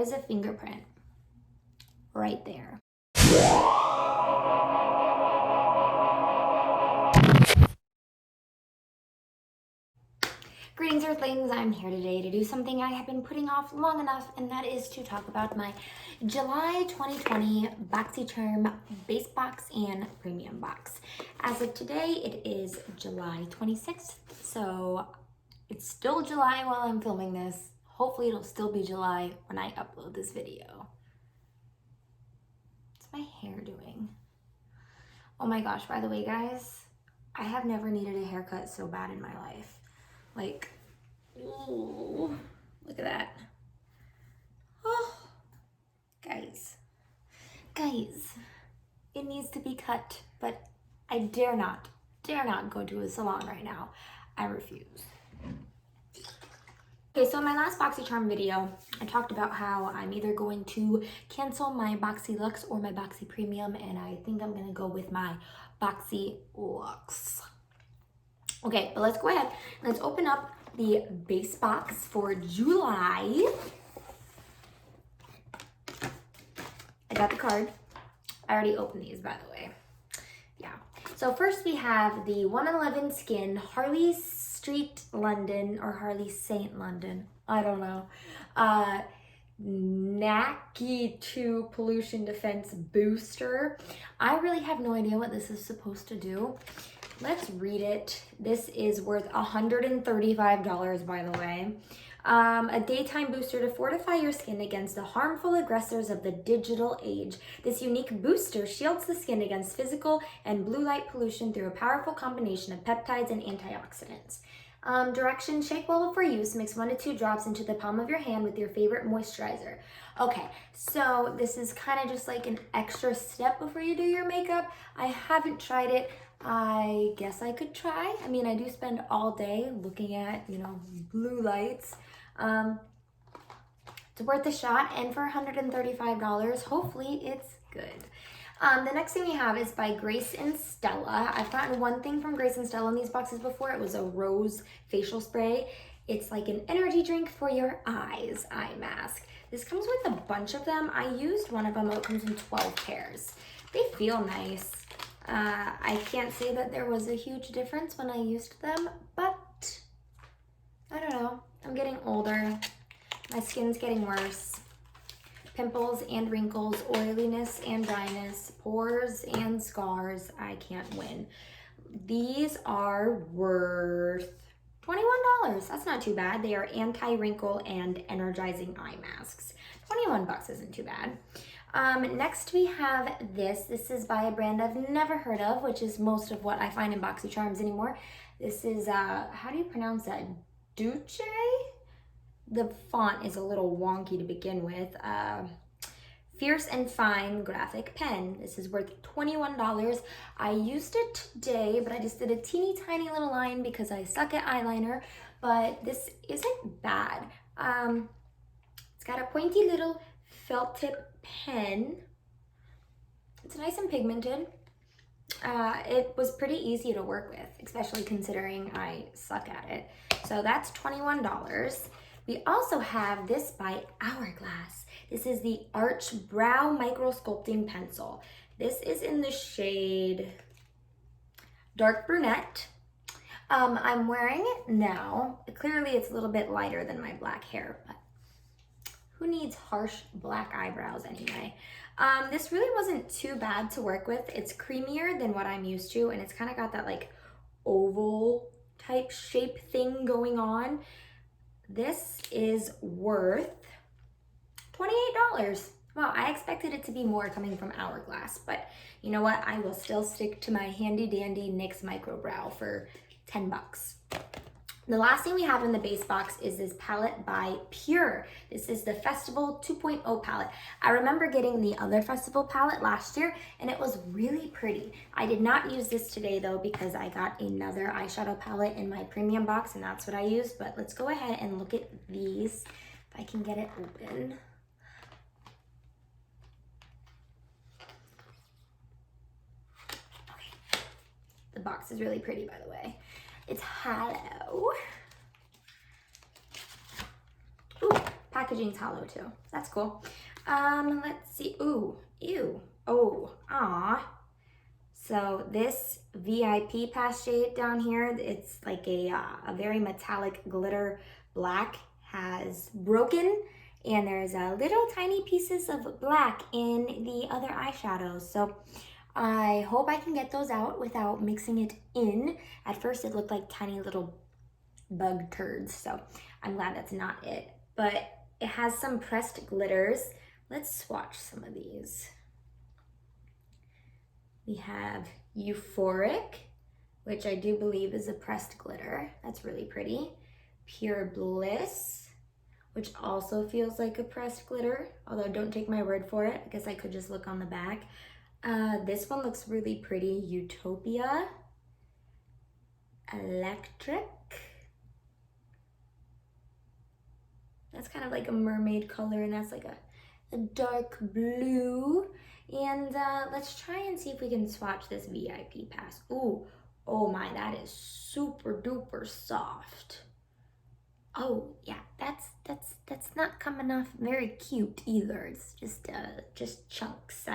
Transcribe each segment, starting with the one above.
is a fingerprint right there. Greetings, Earthlings. I'm here today to do something I have been putting off long enough, and that is to talk about my July 2020 Boxy Charm Base Box and Premium Box. As of today, it is July 26th, so it's still July while I'm filming this. Hopefully it'll still be July when I upload this video. What's my hair doing? Oh my gosh, by the way, guys, I have never needed a haircut so bad in my life. Like, ooh, look at that. Oh, guys, it needs to be cut, but I dare not go to a salon right now. I refuse. Okay, so in my last Boxy Charm video, I talked about how I'm either going to cancel my Boxy Luxe or my Boxy Premium, and I think I'm gonna go with my Boxy Luxe. Okay, but let's go ahead. Let's open up the base box for July. I got the card. I already opened these, by the way. Yeah. So first we have the 111 Skin Harley Street London, or Harley Saint London, I don't know. Naki 2 Pollution Defense Booster. I really have no idea what this is supposed to do. Let's read it. This is worth $135, by the way. A daytime booster to fortify your skin against the harmful aggressors of the digital age. This unique booster shields the skin against physical and blue light pollution through a powerful combination of peptides and antioxidants. Directions: shake well for use. Mix 1 to 2 drops into the palm of your hand with your favorite moisturizer. Okay, so this is kind of just like an extra step before you do your makeup. I haven't tried it. I guess I could try. I mean, I do spend all day looking at, blue lights. It's worth a shot, and for $135, hopefully it's good. The next thing we have is by Grace and Stella. I've gotten one thing from Grace and Stella in these boxes before. It was a rose facial spray. It's like an energy drink for your eyes, eye mask. This comes with a bunch of them. I used one of them. It comes in 12 pairs. They feel nice. I can't say that there was a huge difference when I used them, but I don't know. I'm getting older. My skin's getting worse. Pimples and wrinkles, oiliness and dryness, pores and scars. I can't win. These are worth $21. That's not too bad. They are anti-wrinkle and energizing eye masks. 21 bucks isn't too bad. Next we have this. This is by a brand I've never heard of, which is most of what I find in Boxy Charms anymore. This is, how do you pronounce that? Doucce? The font is a little wonky to begin with. Fierce and Fine Graphic Pen. This is worth $21. I used it today, but I just did a teeny tiny little line because I suck at eyeliner, but this isn't bad. It's got a pointy little felt tip pen. It's nice and pigmented. It was pretty easy to work with, especially considering I suck at it. So that's $21. We also have this by Hourglass. This is the Arch Brow Micro Sculpting Pencil. This is in the shade Dark Brunette. I'm wearing it now. Clearly it's a little bit lighter than my black hair, but who needs harsh black eyebrows anyway? This really wasn't too bad to work with. It's creamier than what I'm used to, and it's kind of got that like oval type shape thing going on. This is worth $28. Wow, I expected it to be more coming from Hourglass, but you know what? I will still stick to my handy dandy NYX Micro Brow for 10 bucks. The last thing we have in the base box is this palette by Pure. This is the Festival 2.0 palette. I remember getting the other Festival palette last year, and it was really pretty. I did not use this today though because I got another eyeshadow palette in my premium box, and that's what I used. But let's go ahead and look at these, if I can get it open. Okay. The box is really pretty, by the way. It's hollow. Ooh, Packaging's hollow too. That's cool. Let's see. Ooh, ew. Oh, ah. So this VIP pass shade down here, it's like a very metallic glitter black, has broken, and there's little tiny pieces of black in the other eyeshadows. So I hope I can get those out without mixing it in. At first it looked like tiny little bug turds, so I'm glad that's not it. But it has some pressed glitters. Let's swatch some of these. We have Euphoric, which I do believe is a pressed glitter. That's really pretty. Pure Bliss, which also feels like a pressed glitter, although don't take my word for it. I guess I could just look on the back. This one looks really pretty. Utopia. Electric. That's kind of like a mermaid color, and that's like a dark blue. And let's try and see if we can swatch this VIP pass. Ooh, oh my, that is super duper soft. Oh yeah, that's not coming off very cute either. It's just chunks.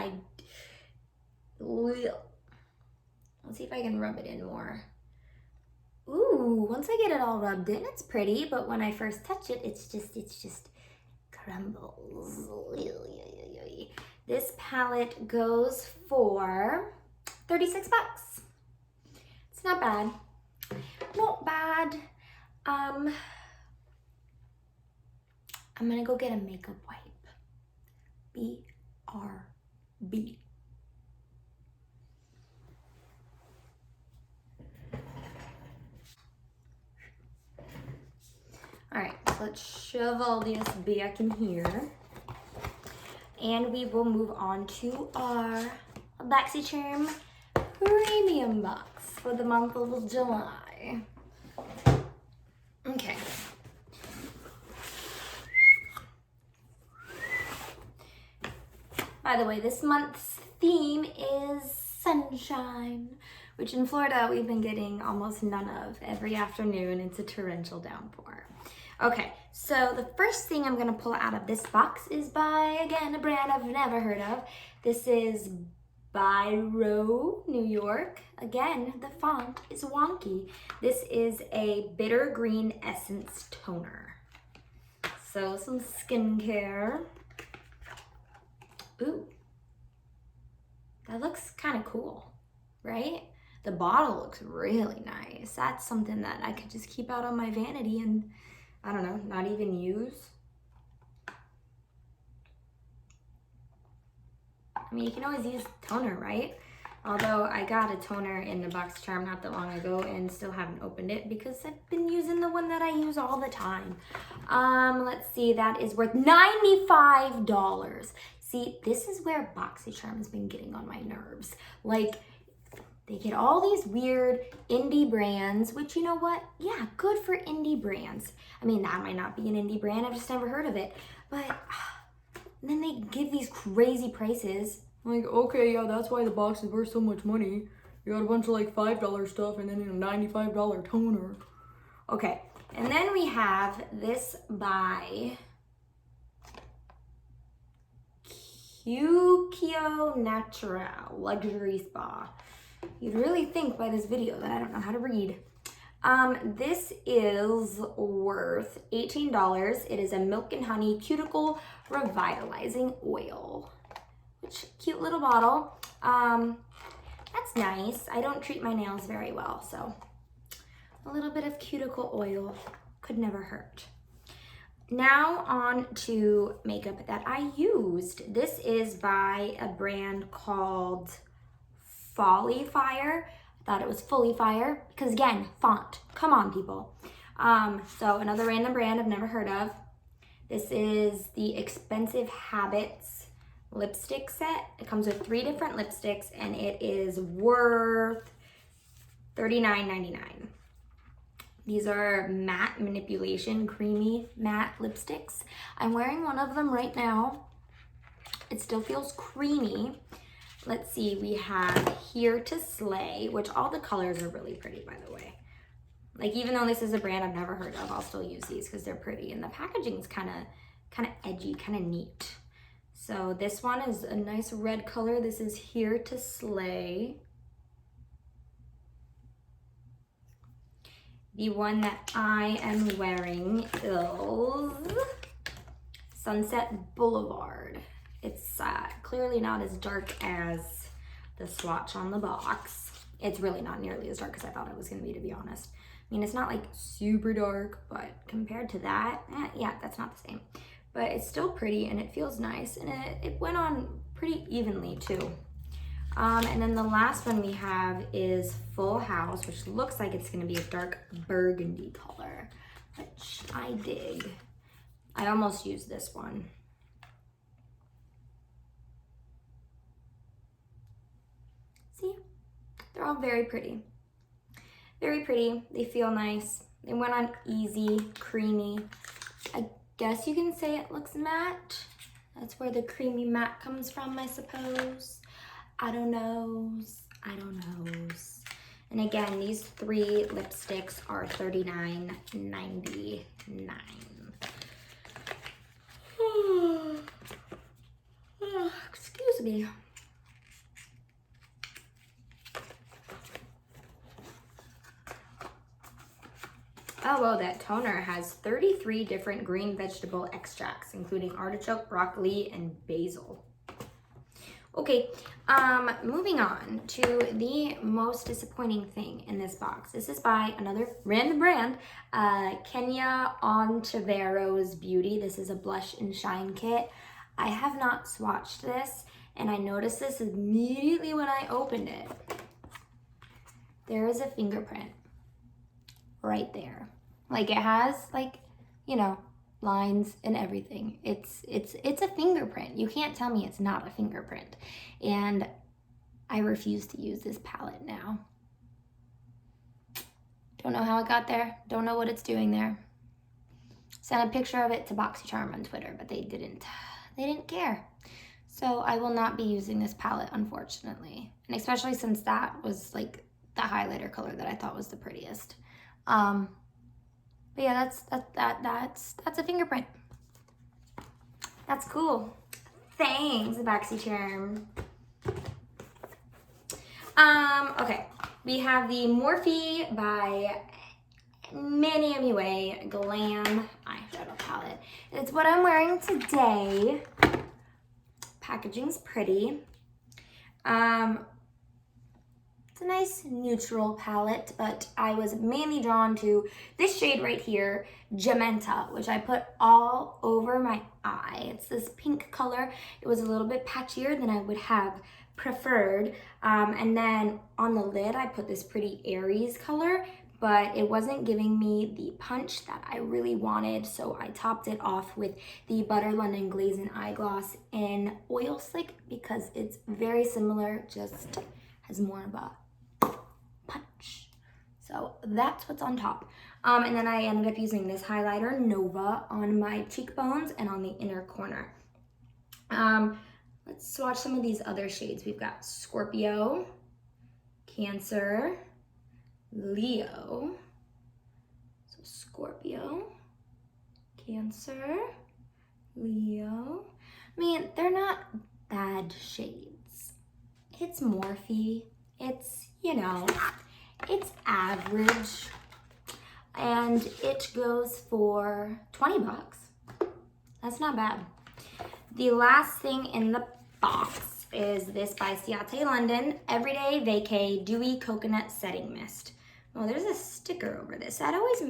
Let's see if I can rub it in more. Ooh, once I get it all rubbed in, it's pretty, but when I first touch it, it's just crumbles. This palette goes for 36 bucks. It's not bad. Not bad. I'm gonna go get a makeup wipe. BRB. All right, so let's shove all this back in here. And we will move on to our Boxy Charm premium box for the month of July. Okay. By the way, this month's theme is sunshine, which in Florida we've been getting almost none of. Every afternoon it's a torrential downpour. Okay, so the first thing I'm gonna pull out of this box is by, again, a brand I've never heard of. This is Byroe, New York. Again, the font is wonky. This is a bitter green essence toner. So some skincare. Ooh, that looks kind of cool, right? The bottle looks really nice. That's something that I could just keep out on my vanity and, I don't know, not even use. I mean, you can always use toner, right? Although I got a toner in the Boxy Charm not that long ago and still haven't opened it because I've been using the one that I use all the time. Let's see, that is worth $95. See, this is where Boxy Charm has been getting on my nerves. Like, they get all these weird indie brands, which, you know what? Yeah, good for indie brands. I mean, that might not be an indie brand. I've just never heard of it. But then they give these crazy prices. Like, okay, yeah, that's why the box is worth so much money. You got a bunch of like $5 stuff and then a $95 toner. Okay, and then we have this by Cuccio Naturale Luxury Spa. You'd really think by this video that I don't know how to read. This is worth $18. It is a milk and honey cuticle revitalizing oil. Which, cute little bottle. That's nice. I don't treat my nails very well, so a little bit of cuticle oil could never hurt. Now on to makeup that I used. This is by a brand called Folly Fire. I thought it was Fully Fire because, again, font. Come on, people. So another random brand I've never heard of. This is the Expensive Habits lipstick set. It comes with 3 different lipsticks and it is worth $39.99. These are matte manipulation, creamy matte lipsticks. I'm wearing one of them right now. It still feels creamy. Let's see, we have Here to Slay, which all the colors are really pretty, by the way. Like, even though this is a brand I've never heard of, I'll still use these because they're pretty. And the packaging's kind of kind of edgy, kind of neat. So this one is a nice red color. This is Here to Slay. The one that I am wearing is Sunset Boulevard. It's clearly not as dark as the swatch on the box. It's really not nearly as dark as I thought it was gonna be, to be honest. I mean, it's not like super dark, but compared to that, yeah, that's not the same. But it's still pretty and it feels nice, and it went on pretty evenly too. And then the last one we have is Full House, which looks like it's gonna be a dark burgundy color, which I dig. I almost used this one. See, they're all very pretty. Very pretty, they feel nice. They went on easy, creamy. I guess you can say it looks matte. That's where the creamy matte comes from, I suppose. I don't know. And again, these 3 lipsticks are $39.99. Excuse me. Oh, well, that toner has 33 different green vegetable extracts, including artichoke, broccoli, and basil. Okay, moving on to the most disappointing thing in this box. This is by another random brand, Kenia Ontiveros Beauty. This is a blush and shine kit. I have not swatched this, and I noticed this immediately when I opened it. There is a fingerprint right there. Like, it has, like, you know, lines and everything. It's a fingerprint. You can't tell me it's not a fingerprint. And I refuse to use this palette now. Don't know how it got there. Don't know what it's doing there. Sent a picture of it to Boxy Charm on Twitter, but they didn't care. So I will not be using this palette, unfortunately. And especially since that was like the highlighter color that I thought was the prettiest. But yeah, that's a fingerprint. That's cool. Thanks, Boxy Charm. Okay, we have the Morphe by Manny Glam eyeshadow palette. It's what I'm wearing today. Packaging's pretty. It's a nice neutral palette, but I was mainly drawn to this shade right here, Gementa, which I put all over my eye. It's this pink color. It was a little bit patchier than I would have preferred. And then on the lid, I put this pretty Aries color, but it wasn't giving me the punch that I really wanted, so I topped it off with the Butter London Glaze and Eye Gloss in Oil Slick because it's very similar, just has more of a punch. So that's what's on top. And then I ended up using this highlighter, Nova, on my cheekbones and on the inner corner. Let's swatch some of these other shades. We've got Scorpio, Cancer, Leo. So Scorpio, Cancer, Leo. I mean, they're not bad shades. It's Morphe. It's, you know, it's average. And it goes for 20 bucks. That's not bad. The last thing in the box is this by Ciaté London, Everyday Vacay Dewy Coconut Setting Mist. Oh, there's a sticker over this. That always,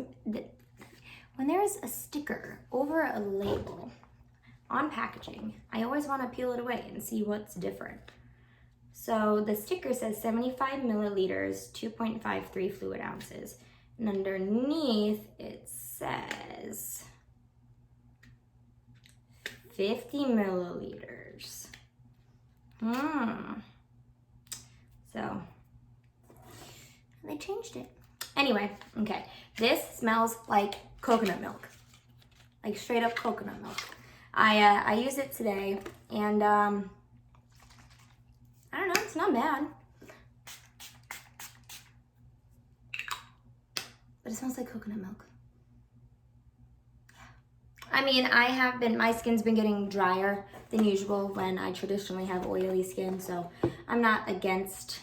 when there's a sticker over a label on packaging, I always want to peel it away and see what's different. So the sticker says 75 milliliters, 2.53 fluid ounces. And underneath it says 50 milliliters. So they changed it. Anyway, okay. This smells like coconut milk. Like straight up coconut milk. I used it today and I don't know, it's not bad. But it smells like coconut milk. I mean, my skin's been getting drier than usual when I traditionally have oily skin, so I'm not against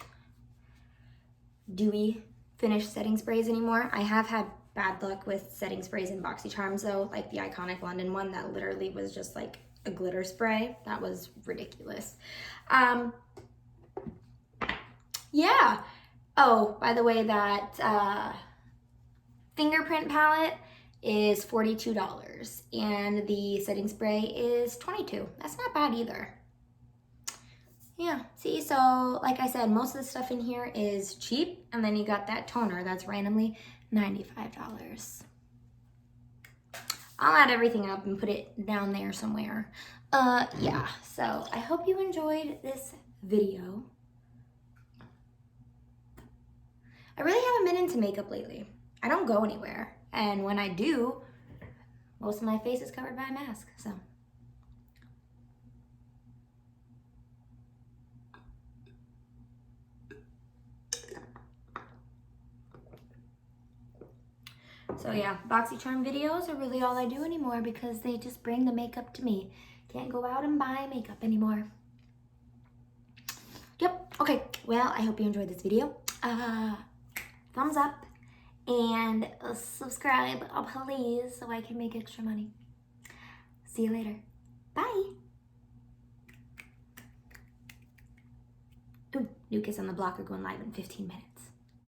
dewy finish setting sprays anymore. I have had bad luck with setting sprays in Boxy Charms though, like the iconic London one that literally was just like a glitter spray. That was ridiculous. Yeah. Oh, by the way, that fingerprint palette is $42 and the setting spray is $22. That's not bad either. Yeah, see, so like I said, most of the stuff in here is cheap, and then you got that toner that's randomly $95. I'll add everything up and put it down there somewhere. Yeah, so I hope you enjoyed this video. I really haven't been into makeup lately. I don't go anywhere, and when I do, most of my face is covered by a mask, so. So yeah, Boxy Charm videos are really all I do anymore because they just bring the makeup to me. Can't go out and buy makeup anymore. Yep, okay, well, I hope you enjoyed this video. Thumbs up and subscribe, please, so I can make extra money. See you later. Bye. Ooh, new Kids on the Block are going live in 15 minutes.